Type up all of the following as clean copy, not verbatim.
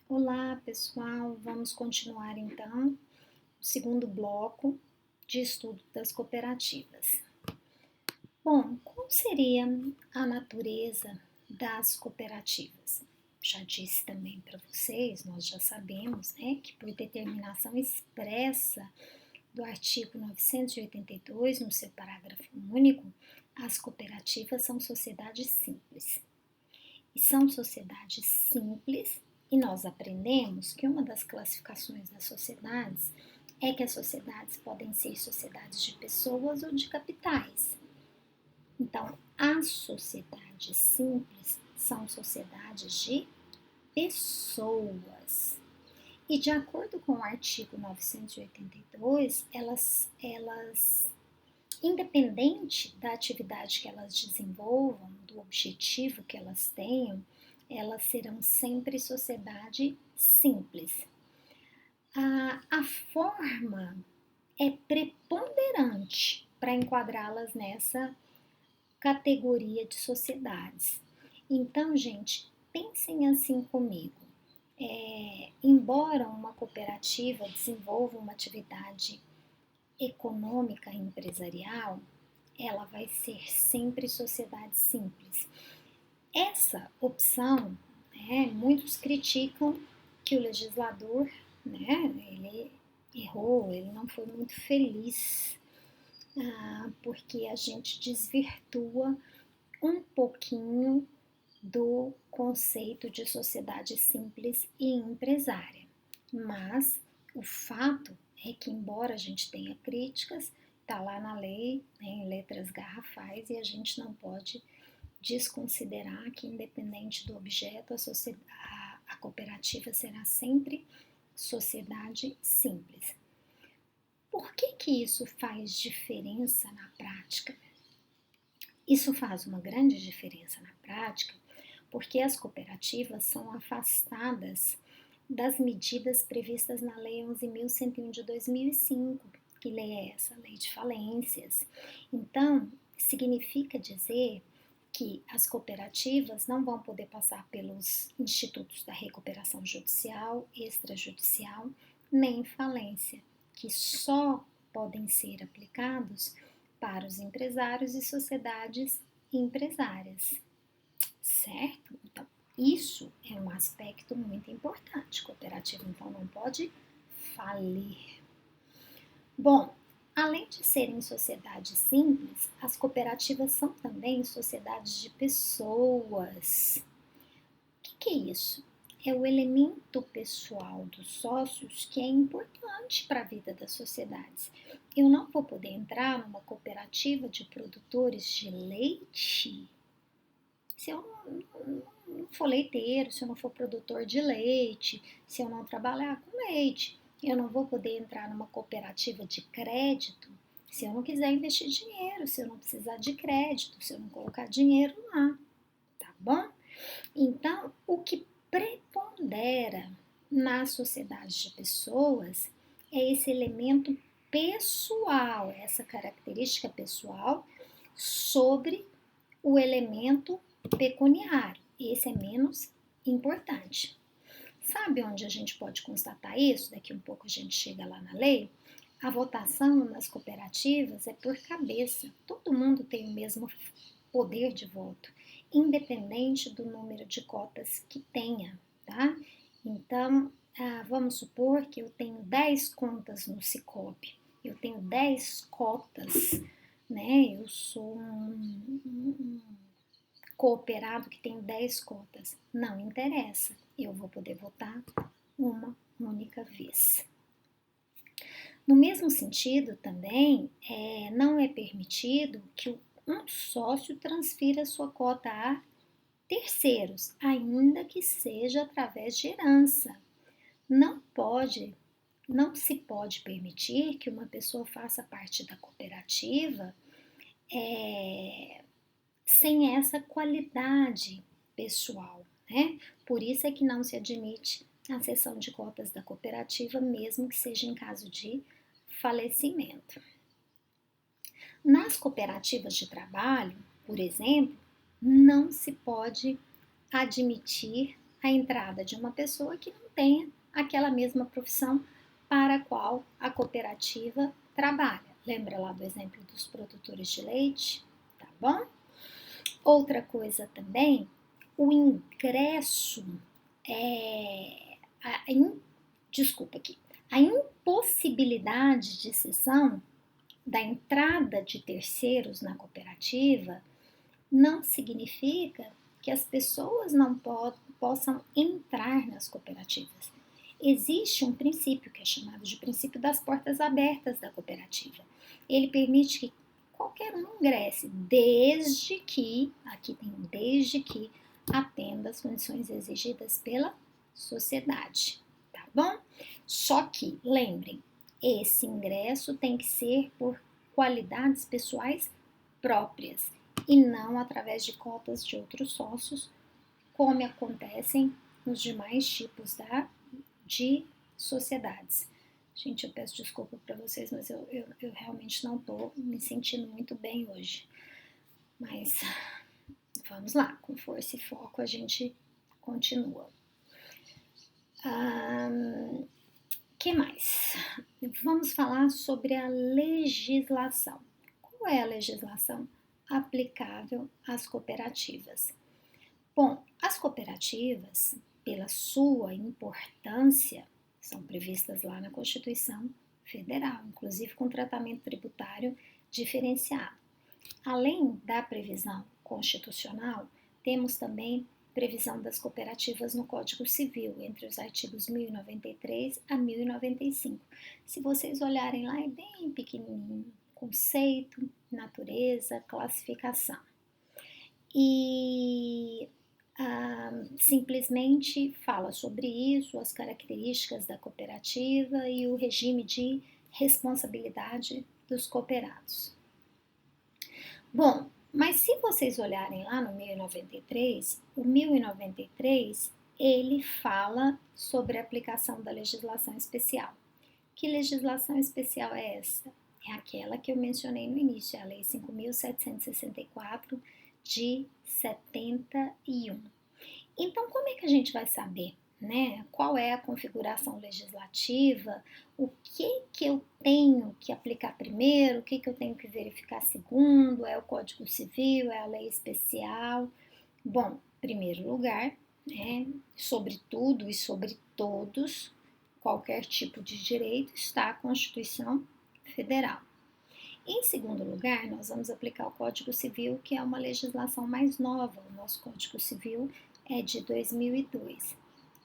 Olá, pessoal. Vamos continuar então o segundo bloco de estudo das cooperativas. Bom, qual seria a natureza das cooperativas? Já disse também para vocês, nós já sabemos, né, que por determinação expressa do artigo 982, no seu parágrafo único, as cooperativas são sociedades simples. E são sociedades simples, e nós aprendemos que uma das classificações das sociedades é que as sociedades podem ser sociedades de pessoas ou de capitais. Então, as sociedades simples são sociedades de pessoas. E de acordo com o artigo 982, independente da atividade que elas desenvolvam, do objetivo que elas tenham, elas serão sempre sociedade simples. A forma é preponderante para enquadrá-las nessa categoria de sociedades. Então, gente, pensem assim comigo. Embora uma cooperativa desenvolva uma atividade econômica e empresarial, ela vai ser sempre sociedade simples. Essa opção, muitos criticam que o legislador, ele errou, ele não foi muito feliz, porque a gente desvirtua um pouquinho do conceito de sociedade simples e empresária. Mas o fato é que, embora a gente tenha críticas, está lá na lei, em letras garrafais, e a gente não pode desconsiderar que, independente do objeto, a cooperativa será sempre sociedade simples. Por que isso faz diferença na prática? Isso faz uma grande diferença na prática porque as cooperativas são afastadas das medidas previstas na Lei 11.101 de 2005. Que lei é essa? Lei de falências. Então, significa dizer que as cooperativas não vão poder passar pelos institutos da recuperação judicial, extrajudicial, nem falência, que só podem ser aplicados para os empresários e sociedades empresárias, certo? Então, isso é um aspecto muito importante. Cooperativa, então, não pode falir. Bom, além de serem sociedades simples, as cooperativas são também sociedades de pessoas. O que é isso? É o elemento pessoal dos sócios que é importante para a vida das sociedades. Eu não vou poder entrar numa cooperativa de produtores de leite se eu não for leiteiro, se eu não for produtor de leite, se eu não trabalhar com leite. Eu não vou poder entrar numa cooperativa de crédito se eu não quiser investir dinheiro, se eu não precisar de crédito, se eu não colocar dinheiro lá, tá bom? Então, o que prepondera na sociedade de pessoas é esse elemento pessoal, essa característica pessoal sobre o elemento pecuniário. Esse é menos importante. Sabe onde a gente pode constatar isso? Daqui um pouco a gente chega lá na lei. A votação nas cooperativas é por cabeça. Todo mundo tem o mesmo poder de voto, independente do número de cotas que tenha, tá? Então, vamos supor que eu tenho 10 contas no Sicope, eu tenho 10 cotas, né? Eu sou um cooperado que tem 10 cotas. Não interessa, eu vou poder votar uma única vez. No mesmo sentido, também, não é permitido que um sócio transfira sua cota a terceiros, ainda que seja através de herança. Não se pode permitir que uma pessoa faça parte da cooperativa sem essa qualidade pessoal, né? Por isso é que não se admite a cessão de cotas da cooperativa, mesmo que seja em caso de falecimento. Nas cooperativas de trabalho, por exemplo, não se pode admitir a entrada de uma pessoa que não tenha aquela mesma profissão para a qual a cooperativa trabalha. Lembra lá do exemplo dos produtores de leite? Tá bom? Outra coisa também, o ingresso, a impossibilidade de cessão da entrada de terceiros na cooperativa não significa que as pessoas não possam entrar nas cooperativas. Existe um princípio que é chamado de princípio das portas abertas da cooperativa. Ele permite que qualquer um ingresse, desde que, aqui tem desde que, atenda às condições exigidas pela sociedade, tá bom? Só que, lembrem, esse ingresso tem que ser por qualidades pessoais próprias e não através de cotas de outros sócios, como acontecem nos demais tipos de sociedades. Gente, eu peço desculpa para vocês, mas eu realmente não estou me sentindo muito bem hoje. Mas vamos lá, com força e foco a gente continua. Que mais? Vamos falar sobre a legislação. Qual é a legislação aplicável às cooperativas? Bom, as cooperativas, pela sua importância, são previstas lá na Constituição Federal, inclusive com tratamento tributário diferenciado. Além da previsão constitucional, temos também previsão das cooperativas no Código Civil, entre os artigos 1093 a 1095. Se vocês olharem lá, é bem pequenininho, conceito, natureza, classificação. E simplesmente fala sobre isso, as características da cooperativa e o regime de responsabilidade dos cooperados. Bom, mas se vocês olharem lá no 1093, o 1093 ele fala sobre a aplicação da legislação especial. Que legislação especial é essa? É aquela que eu mencionei no início, a Lei 5.764 de 71. Então, como é que a gente vai saber, né? Qual é a configuração legislativa? O que eu tenho que aplicar primeiro? O que eu tenho que verificar segundo? É o Código Civil? É a lei especial? Bom, em primeiro lugar, né? Sobre tudo e sobre todos, qualquer tipo de direito, está a Constituição Federal. Em segundo lugar, nós vamos aplicar o Código Civil, que é uma legislação mais nova. O nosso Código Civil é de 2002.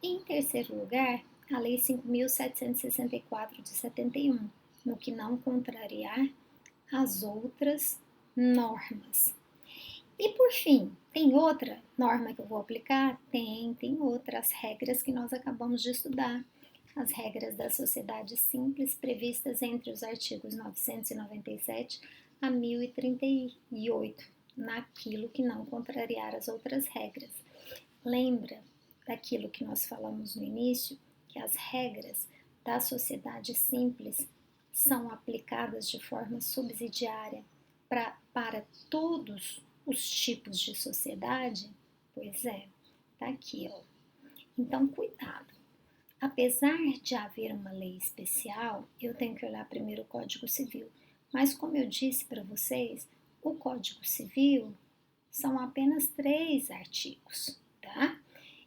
E em terceiro lugar, a Lei 5.764 de 71, no que não contrariar as outras normas. E por fim, tem outra norma que eu vou aplicar? Tem outras regras que nós acabamos de estudar. As regras da sociedade simples previstas entre os artigos 997 a 1038, naquilo que não contrariar as outras regras. Lembra daquilo que nós falamos no início, que as regras da sociedade simples são aplicadas de forma subsidiária para todos os tipos de sociedade? Pois é, tá aqui, ó. Então, cuidado. Apesar de haver uma lei especial, eu tenho que olhar primeiro o Código Civil. Mas, como eu disse para vocês, o Código Civil são apenas 3 artigos, tá?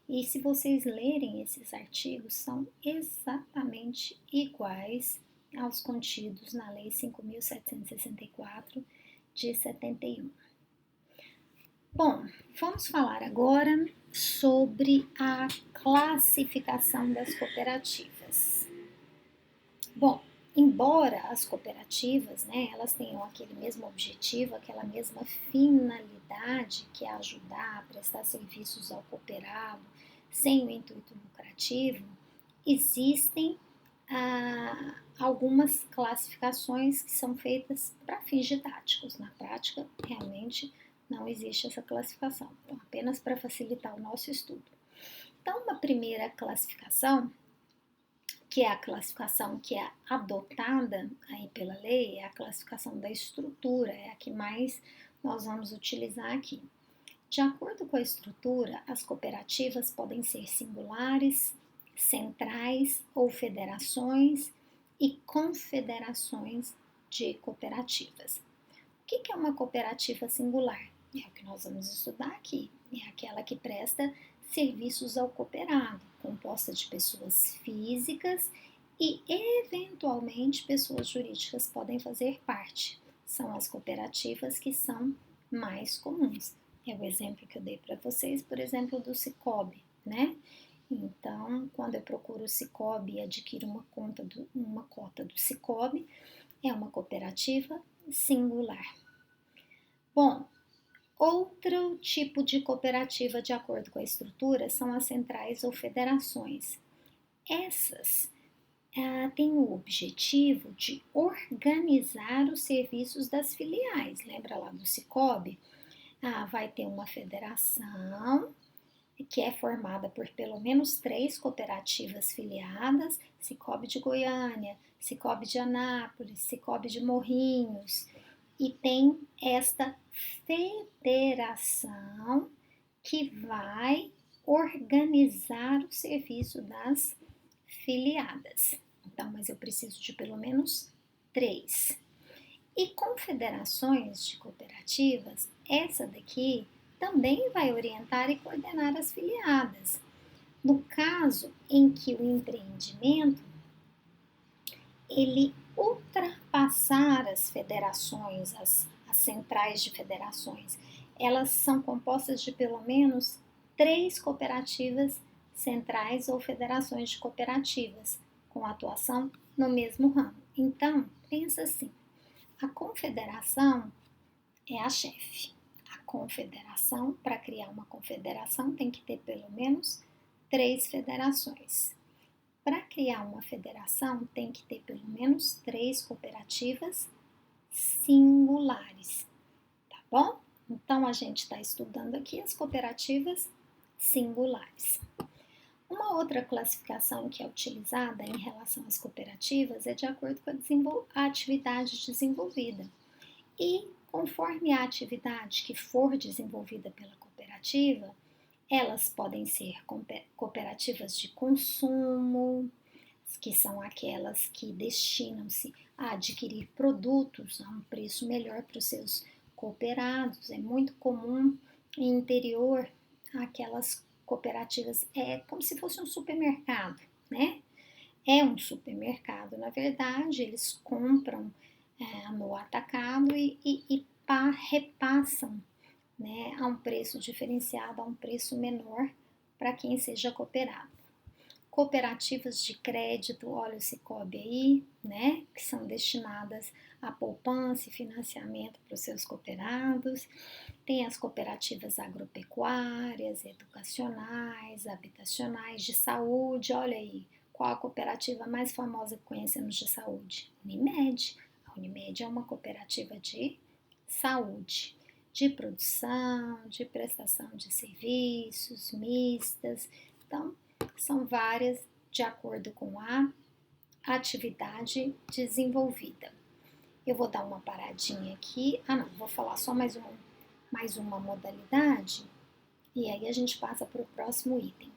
E se vocês lerem esses artigos, são exatamente iguais aos contidos na Lei 5.764 de 71. Bom, vamos falar agora sobre a classificação das cooperativas. Bom, embora as cooperativas, né, elas tenham aquele mesmo objetivo, aquela mesma finalidade, que é ajudar a prestar serviços ao cooperado, sem o intuito lucrativo, existem algumas classificações que são feitas para fins didáticos. Na prática, realmente, não existe essa classificação, então, apenas para facilitar o nosso estudo. Então, uma primeira classificação, que é a classificação que é adotada aí pela lei, é a classificação da estrutura, é a que mais nós vamos utilizar aqui. De acordo com a estrutura, as cooperativas podem ser singulares, centrais ou federações e confederações de cooperativas. O que é uma cooperativa singular? É o que nós vamos estudar aqui. É aquela que presta serviços ao cooperado, composta de pessoas físicas e, eventualmente, pessoas jurídicas podem fazer parte. São as cooperativas que são mais comuns. É o exemplo que eu dei para vocês, por exemplo, do Sicoob, né? Então, quando eu procuro o Sicoob e adquiro uma cota do Sicoob, é uma cooperativa singular. Bom, outro tipo de cooperativa, de acordo com a estrutura, são as centrais ou federações. Essas têm o objetivo de organizar os serviços das filiais. Lembra lá do Sicoob? Vai ter uma federação que é formada por pelo menos 3 cooperativas filiadas, Sicoob de Goiânia, Sicoob de Anápolis, Sicoob de Morrinhos, e tem esta federação que vai organizar o serviço das filiadas. Então, mas eu preciso de pelo menos 3. E confederações de cooperativas, essa daqui também vai orientar e coordenar as filiadas. No caso em que o empreendimento ele ultrapassar as federações, as centrais de federações, elas são compostas de pelo menos 3 cooperativas centrais ou federações de cooperativas com atuação no mesmo ramo. Então, pensa assim, a confederação é a chefe. A confederação, para criar uma confederação, tem que ter pelo menos 3 federações. Para criar uma federação, tem que ter pelo menos 3 cooperativas singulares, tá bom? Então, a gente está estudando aqui as cooperativas singulares. Uma outra classificação que é utilizada em relação às cooperativas é de acordo com a atividade desenvolvida. E conforme a atividade que for desenvolvida pela cooperativa, elas podem ser cooperativas de consumo, que são aquelas que destinam-se a adquirir produtos a um preço melhor para os seus cooperados. É muito comum em interior aquelas cooperativas, é como se fosse um supermercado, né? É um supermercado, na verdade, eles compram no atacado e repassam, né, a um preço diferenciado, a um preço menor para quem seja cooperado. Cooperativas de crédito, olha o Sicoob aí, né, que são destinadas a poupança e financiamento para os seus cooperados. Tem as cooperativas agropecuárias, educacionais, habitacionais, de saúde, olha aí, qual a cooperativa mais famosa que conhecemos de saúde? Unimed. A Unimed é uma cooperativa de saúde, de produção, de prestação de serviços, mistas. Então, são várias de acordo com a atividade desenvolvida. Eu vou dar uma paradinha aqui. Não, vou falar só mais uma modalidade e aí a gente passa para o próximo item.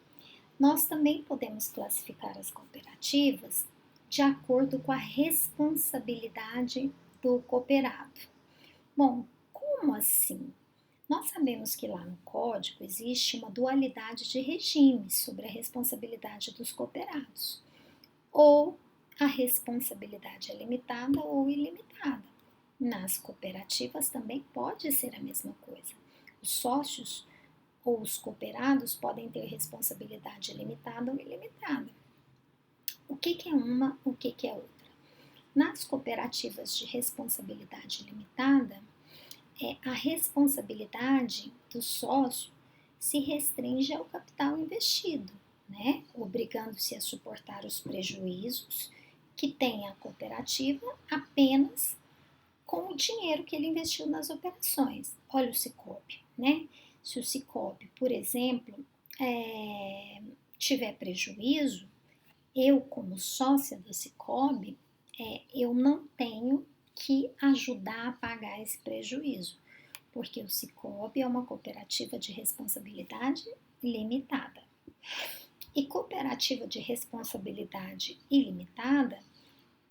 Nós também podemos classificar as cooperativas de acordo com a responsabilidade do cooperado. Bom, como assim? Nós sabemos que lá no código existe uma dualidade de regimes sobre a responsabilidade dos cooperados. Ou a responsabilidade é limitada ou ilimitada. Nas cooperativas também pode ser a mesma coisa. Os sócios ou os cooperados podem ter responsabilidade limitada ou ilimitada. O que é uma, o que é outra? Nas cooperativas de responsabilidade limitada, a responsabilidade do sócio se restringe ao capital investido, né? Obrigando-se a suportar os prejuízos que tem a cooperativa apenas com o dinheiro que ele investiu nas operações. Olha o Sicoob, né? Se o Sicoob, por exemplo, tiver prejuízo, eu, como sócia do Sicoob, eu não tenho que ajudar a pagar esse prejuízo, porque o Cicobi é uma cooperativa de responsabilidade limitada. E cooperativa de responsabilidade ilimitada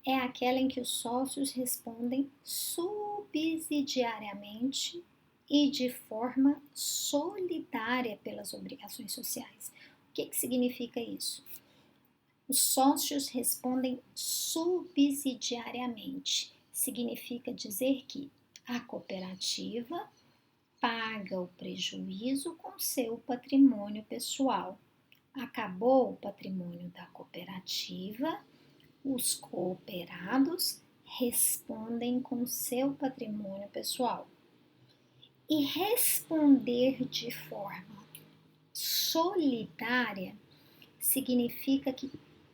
é aquela em que os sócios respondem subsidiariamente e de forma solidária pelas obrigações sociais. O que significa isso? Os sócios respondem subsidiariamente. Significa dizer que a cooperativa paga o prejuízo com seu patrimônio pessoal. Acabou o patrimônio da cooperativa, os cooperados respondem com seu patrimônio pessoal. E responder de forma solidária significa que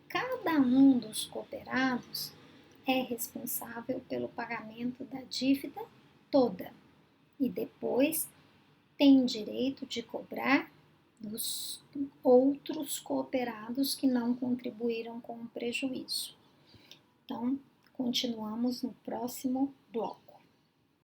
cada um dos cooperados é responsável pelo pagamento da dívida toda e depois tem direito de cobrar dos outros cooperados que não contribuíram com o prejuízo. Então, continuamos no próximo bloco.